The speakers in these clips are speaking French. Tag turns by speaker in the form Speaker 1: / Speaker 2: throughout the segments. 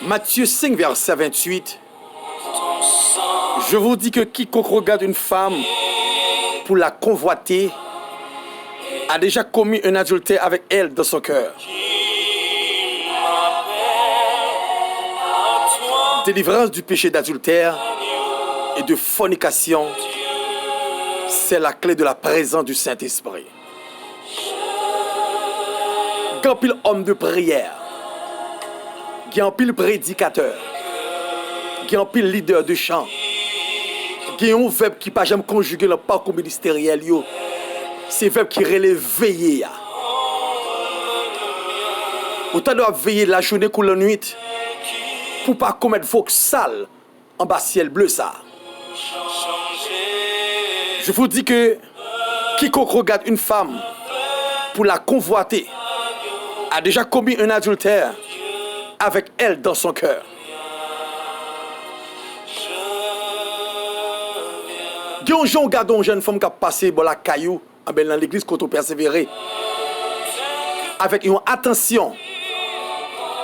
Speaker 1: Matthieu 5, verset 28. Je vous dis que quiconque regarde une femme pour la convoiter a déjà commis un adultère avec elle dans son cœur. Délivrance du péché d'adultère et de fornication, c'est la clé de la présence du Saint-Esprit. Grand pile homme de prière, grand pile prédicateur, grand pile leader de chant, grand verbe qui pas jamais conjugué le parcours ministériel yo, c'est verbe qui relève veiller. Autant doit veiller la journée ou la nuit pour pas commettre vos sales en bas ciel bleu ça. Je vous dis que quiconque regarde une femme pour la convoiter a déjà commis un adultère avec elle dans son cœur. Quand on regarde une jeune femme qui a passé dans la caillou dans l'église quand on persévérer avec une attention,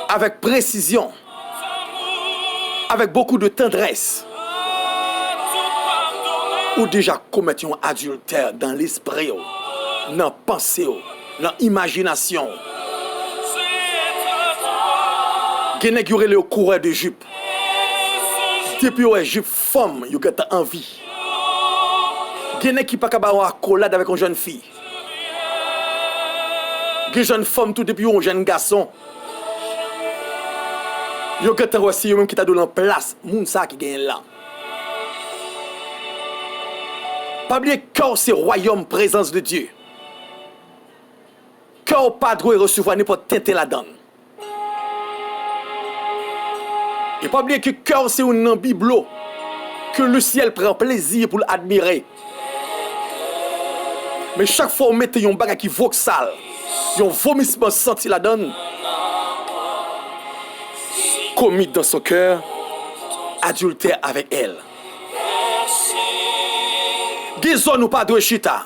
Speaker 1: avec précision, avec beaucoup de tendresse, ou déjà commettre un adultère dans l'esprit, dans la pensée, dans l'imagination. Qui n'est pas le coureur de jupe. Depuis que jupe femme, vous avez envie. Qui n'est pas capable d'avoir accolade avec une jeune fille. Une jeune femme tout depuis un jeune garçon. Vous avez aussi même qui t'a donné en place, moun ça qui gagne là. Pas oublier cœur c'est royaume présence de Dieu. Cœur pas droit recevoir n'importe tête la donne. Et pas oublier que cœur c'est un bibelot que le ciel prend plaisir pour l'admirer. Mais chaque fois on mette un bagage qui voque sale, un vomissement senti la donne, commis dans son cœur, adultère avec elle. Gizon nous pas de chita.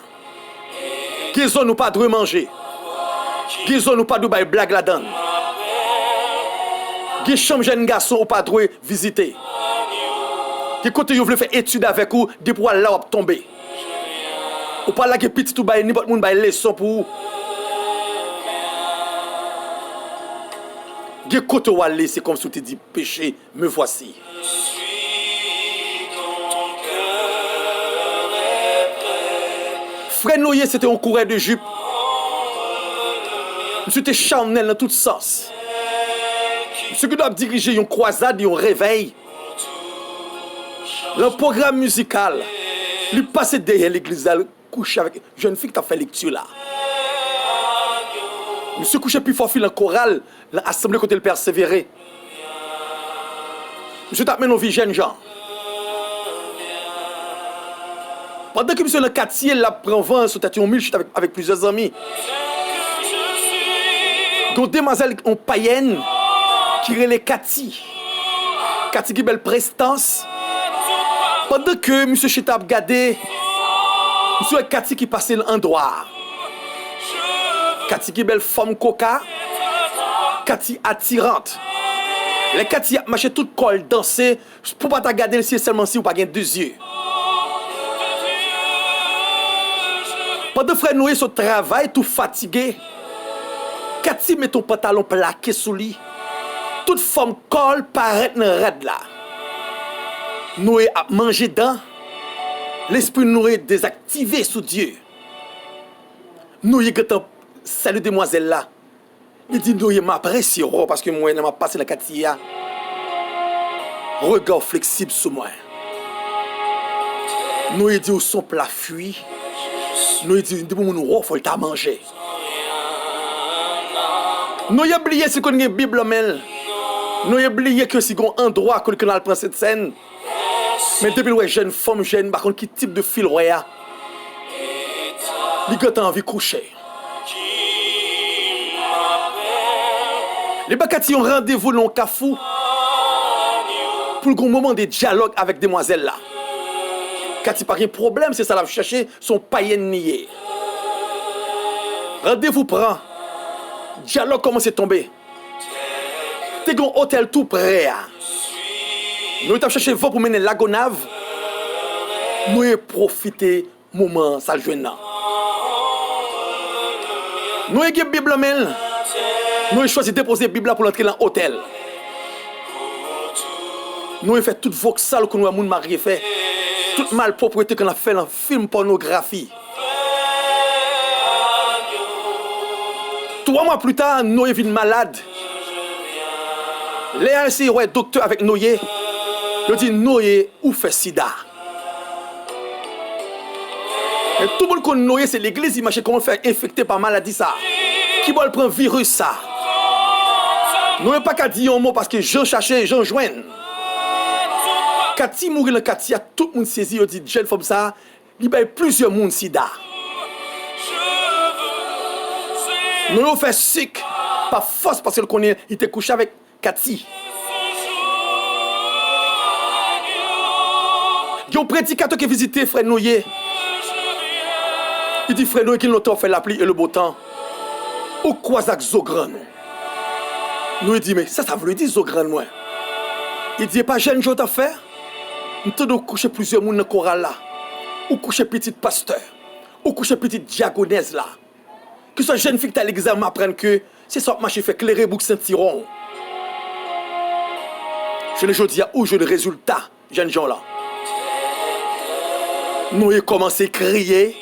Speaker 1: Gizon nous pas de manger. Gizon nous pas de bail blague la donne. Qui chambre jeune garçon ou pas droit visiter. Qui côté vous voulez faire étude avec ou des poils là ou tomber. Ou pas là que petit tout bail n'importe monde bail leçon pour. Qui côté ou aller c'est comme si tu dis péché me voici. Frère Noyer c'était un coureur de jupe. Monsieur était charnel dans tout sens. Ceux qui doivent diriger une croisade et un réveil. Le programme musical, lui passer derrière l'église, il couche avec une jeune fille qui a fait lecture là. Monsieur couche plus fort fil en chorale, l'assemblée côté le persévérer. Monsieur t'a mené nos jeunes gens. Pendant que monsieur le quartier la prend vent sur tâton mille avec plusieurs amis. Donc demoiselle en païenne qui relève Cathy. Cathy qui belle prestance. Pendant que M. Chita a regardé, M. Cathy qui passait l'endroit. Cathy qui belle femme coca. Cathy attirante. Les Cathy a marché tout col danser pour pas regarder le ciel seulement si ou pas gain deux yeux. Pendant que frère Noé son travail tout fatigué, Cathy met ton pantalon plaqué sous lui. Toute femme colle paraît dans raide là. Noé a mangé dedans. L'esprit Noé désactivé sous Dieu. Noé a salut demoiselle là. Il dit Noé m'apprécie parce que moi m'a passé la Katia. Regard flexible sur moi. Noé dit où son plat fuit. Noé dit pour nous faut t'a manger. Noé a oublié ce qu'on a Bible mais nous avons oublié que si on a un endroit que nous prend cette scène. Mais depuis que jeune femme, jeune, par contre, qui type de fil roya, il a envie de coucher. Les Bakati ont rendez-vous dans le cafou pour le moment de dialogue avec demoiselle là. Quand il n'y a pas de problème, c'est ça la chercher son païen nié. Rendez-vous prend. Dialogue commence à tomber. T'es un hôtel tout près. Nous avons cherché vent pour mener la gonave. Nous avons profité moment ça joindre là. Nous avons une Bible mail. Nous avons choisi de déposer la Bible pour entrer dans l'hôtel. Nous avons fait toute voxal que nous avons marié fait. Toute malpropreté qu'on a fait dans le film pornographie. 3 mois plus tard, nous sommes malade. Les ainsi, ouais, docteur avec Noé. Il dit Noé ou fait sida. Et tout le monde connaît Noé, c'est l'église, il marche comment faire infecter par maladie ça. Qui va prendre virus ça. Nous n'avons pas qu'à dire un mot parce que Jean cherchait, Jean joigne. Quand il mourit dans le quartier, tout le monde saisit, il dit jeune femme ça, il y a plusieurs monde sida. Nous avons fait sick, pas force parce qu'il connaît, il était couché avec Cathy. Il y a un prédicateur qui a visité Frère Noyer. Il dit Frère Noyer qu'il n'a fait la pluie et le beau temps. Au Kwazak Zogran. Nous il dit mais ça veut dire Zogran moi. Il dit pas jeune jour à faire. Nous devons coucher plusieurs monde dans le choral là. Ou coucher petit pasteur. Ou coucher petit diagonèse là. Que ce jeune fille qui à l'examen apprenne que c'est ça que marché fait clairer bouc Saint-Tiron. Je ne dis où je le résultat, jeunes gens là. Nous avons commencé à crier.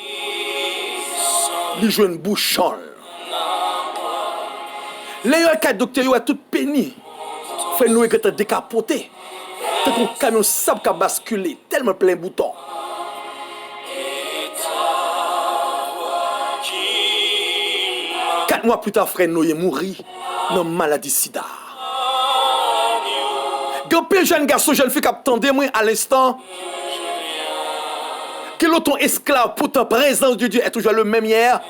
Speaker 1: Nous jouons une bouchon. Les docteurs ont tout péni. Fait nous avons décapoté. Tant qu'on camion sable qui a basculé, tellement plein bouton. Quatre mois plus tard, frère Noé mourit dans une maladie sida. Grand jeune garçon, jeune fille qui attendait moi à l'instant. Que l'autre esclave, pourtant présence de Dieu est toujours le même hier,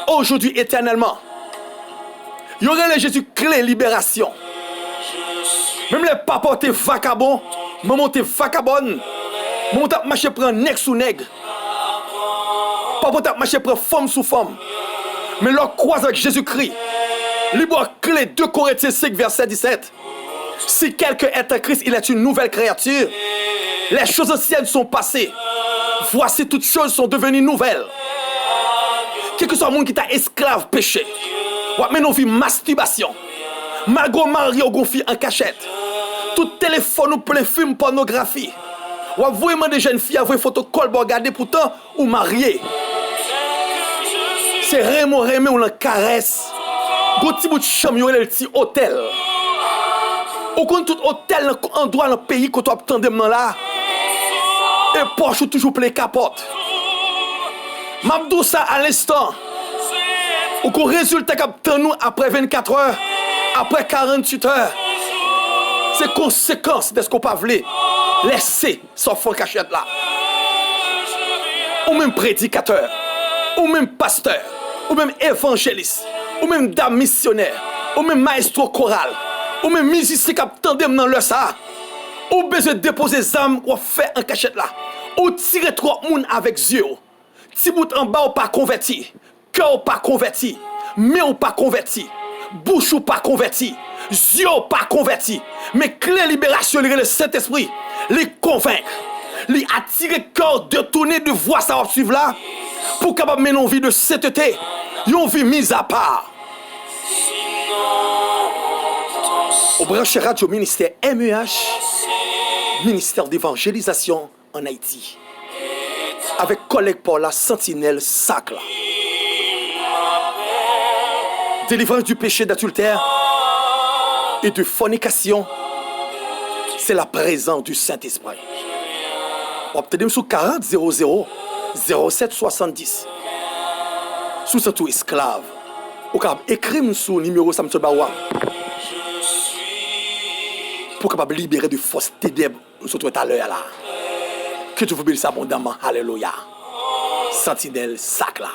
Speaker 1: aujourd'hui, éternellement. Il y aurait le Jésus clé libération. Même les papas étaient vagabonds, maman était vagabonde, maman t'a marché prendre nègre sous nègre. Papa t'a marché prendre femme sous femme. Mais leur croise avec Jésus-Christ. Libre clé 2 Corinthiens 5, verset 17. Si quelqu'un est en Christ, il est une nouvelle créature. Les choses anciennes sont passées. Voici toutes choses sont devenues nouvelles. Quel que soit le monde qui t'a esclave péché. Ou mais nous vivons masturbation. Malgré Mario gonfie en cachette. Tout téléphone ou plein film pornographie. Ou vraiment des jeunes filles avec photo col regarder pourtant ou mariés. C'est Raymond ou la caresse. Go petit bout de chambre, le petit hôtel. Ou quand tout hôtel endroit dans le pays que tu attends là. Et Porsche toujours plein capote. M'abdou ça à l'instant. Ou qu'au résultat qu'attend nous après 24 heures, après 48 heures. C'est conséquence de ce qu'on pas voulu laisser son fond cachette là. Ou même prédicateur, ou même pasteur, ou même évangéliste, ou même dame missionnaire, ou même maestro choral, ou même musicien qui attendait dans le ça. Ou besoin de déposer des âmes ou faire en cachette là. Ou tirer 3 moun avec yeux. Ti bout en bas ou pas converti. Cœur ou pas converti. Main ou pas converti. Bouche ou pas converti. Yeux ou pas converti. Mais clé libération, le Saint-Esprit, les convaincre. Les attirer cœur détourné de voix ça va suivre là. Pour capable mener une vie de sainteté. Une vie mise à part. Au branche radio ministère MEH. Ministère d'évangélisation en Haïti. Avec collègue pour la sentinelle Sacla. Délivrance du péché d'adultère et de fornication. C'est la présence du Saint-Esprit. Obtenez sous 40 00 07 70. Sous ce tout esclave. Ou capable écrire sous numéro Samson Bawa. Pour capable libérer de fausses ténèbres surtout tout à l'heure là. Que tu vous bénisse abondamment. Alléluia. Sentinelle Sacla.